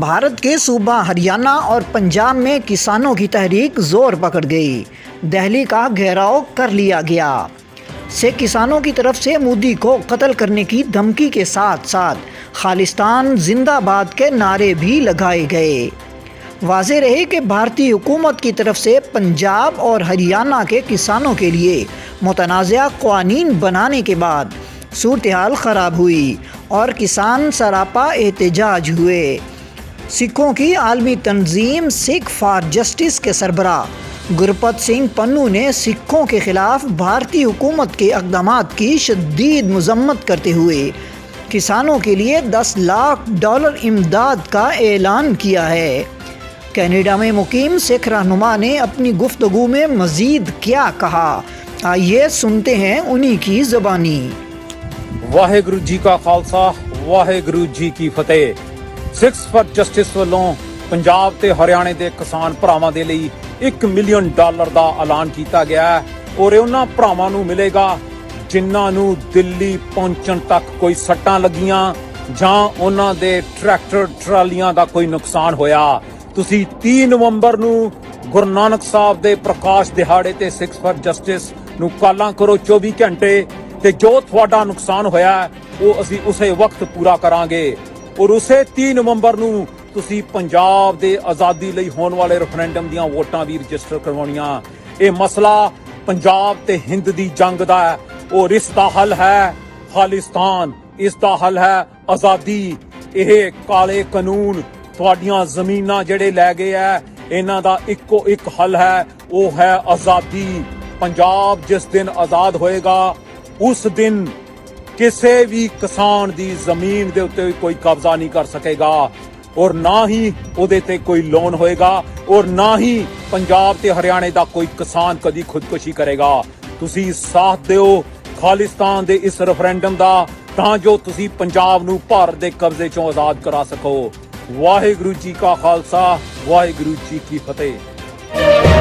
भारत के सूबा हरियाणा और पंजाब में किसानों की तहरीक जोर पकड़ गई। दिल्ली का घेराव कर लिया गया। से किसानों की तरफ से मोदी को कत्ल करने की धमकी के साथ साथ खालिस्तान जिंदाबाद के नारे भी लगाए गए। वाज़ेह रहे कि भारतीय हुकूमत की तरफ से पंजाब और हरियाणा के किसानों के लिए मुतनाज़ा क़वानीन बनाने के बाद सूरत हाल ख़राब हुई और किसान सरापा एहतजाज हुए। सिखों की आलमी तंजीम सिख फॉर जस्टिस के सरबराह गुरपत सिंह पन्नू ने सिखों के ख़िलाफ़ भारतीय हुकूमत के इक़दामात की शदीद मज़म्मत करते हुए किसानों के लिए $10 लाख इमदाद का ऐलान किया है। कनाडा में मुकीम सिख रहनुमा ने अपनी गुफ्तगू में मज़ीद क्या कहा, आइए सुनते हैं उन्हीं की ज़बानी। ਵਾਹਿਗੁਰੂ ਜੀ ਕਾ ਖਾਲਸਾ ਵਾਹਿਗੁਰੂ ਜੀ ਕੀ ਫਤਿਹ। ਸਿੱਖਸ ਫॉर ਜਸਟਿਸ ਵੱਲੋਂ ਪੰਜਾਬ ਤੇ ਹਰਿਆਣੇ ਦੇ ਕਿਸਾਨ ਭਰਾਵਾਂ ਦੇ ਲਈ $1 ਮਿਲੀਅਨ ਦਾ ਐਲਾਨ ਕੀਤਾ ਗਿਆ ਹੈ ਔਰ ਉਹਨਾਂ ਭਰਾਵਾਂ ਨੂੰ ਮਿਲੇਗਾ ਜਿਨ੍ਹਾਂ ਨੂੰ ਦਿੱਲੀ ਪਹੁੰਚਣ ਤੱਕ ਕੋਈ ਸੱਟਾਂ ਲੱਗੀਆਂ ਜਾਂ ਉਹਨਾਂ ਦੇ ਟਰੈਕਟਰ ਟਰਾਲੀਆਂ ਦਾ ਕੋਈ ਨੁਕਸਾਨ ਹੋਇਆ। ਤੁਸੀਂ 3 ਨਵੰਬਰ ਨੂੰ ਗੁਰੂ ਨਾਨਕ ਸਾਹਿਬ ਦੇ ਪ੍ਰਕਾਸ਼ ਦਿਹਾੜੇ ਤੇ ਸਿੱਖਸ ਫॉर ਜਸਟਿਸ ਨੂੰ ਕਾਲਾਂ ਕਰੋ 24 ਘੰਟੇ ਤੇ ਜੋ ਤੁਹਾਡਾ ਨੁਕਸਾਨ ਹੋਇਆ ਉਹ ਅਸੀਂ ਉਸੇ ਵਕਤ ਪੂਰਾ ਕਰਾਂਗੇ। ਔਰ ਉਸੇ 3 ਨਵੰਬਰ ਨੂੰ ਤੁਸੀਂ ਪੰਜਾਬ ਦੇ ਆਜ਼ਾਦੀ ਲਈ ਹੋਣ ਵਾਲੇ ਰੈਫਰੈਂਡਮ ਦੀਆਂ ਵੋਟਾਂ ਵੀ ਰਜਿਸਟਰ ਕਰਵਾਉਣੀਆਂ। ਇਹ ਮਸਲਾ ਪੰਜਾਬ ਤੇ ਹਿੰਦ ਦੀ ਜੰਗ ਦਾ ਹੈ ਔਰ ਇਸ ਦਾ ਹੱਲ ਹੈ ਖਾਲਿਸਤਾਨ, ਇਸ ਦਾ ਹੱਲ ਹੈ ਆਜ਼ਾਦੀ। ਇਹ ਕਾਲੇ ਕਾਨੂੰਨ ਤੁਹਾਡੀਆਂ ਜ਼ਮੀਨਾਂ ਜਿਹੜੇ ਲੈ ਗਏ ਹੈ ਇਹਨਾਂ ਦਾ ਇੱਕੋ ਇੱਕ ਹੱਲ ਹੈ, ਉਹ ਹੈ ਆਜ਼ਾਦੀ। ਪੰਜਾਬ ਜਿਸ ਦਿਨ ਆਜ਼ਾਦ ਹੋਏਗਾ ਉਸ ਦਿਨ ਕਿਸੇ ਵੀ ਕਿਸਾਨ ਦੀ ਜ਼ਮੀਨ ਦੇ ਉੱਤੇ ਕੋਈ ਕਬਜ਼ਾ ਨਹੀਂ ਕਰ ਸਕੇਗਾ ਔਰ ਨਾ ਹੀ ਉਹਦੇ ਤੇ ਕੋਈ ਲੋਨ ਹੋਏਗਾ ਔਰ ਨਾ ਹੀ ਪੰਜਾਬ ਤੇ ਹਰਿਆਣੇ ਦਾ ਕੋਈ ਕਿਸਾਨ ਕਦੀ ਖੁਦਕੁਸ਼ੀ ਕਰੇਗਾ। ਤੁਸੀਂ ਸਾਥ ਦਿਓ ਖਾਲਿਸਤਾਨ ਦੇ ਇਸ ਰੈਫਰੈਂਡਮ ਦਾ ਤਾਂ ਜੋ ਤੁਸੀਂ ਪੰਜਾਬ ਨੂੰ ਭਾਰਤ ਦੇ ਕਬਜ਼ੇ ਚੋਂ ਆਜ਼ਾਦ ਕਰਾ ਸਕੋ। ਵਾਹਿਗੁਰੂ ਜੀ ਕਾ ਖਾਲਸਾ ਵਾਹਿਗੁਰੂ ਜੀ ਕੀ ਫਤਿਹ।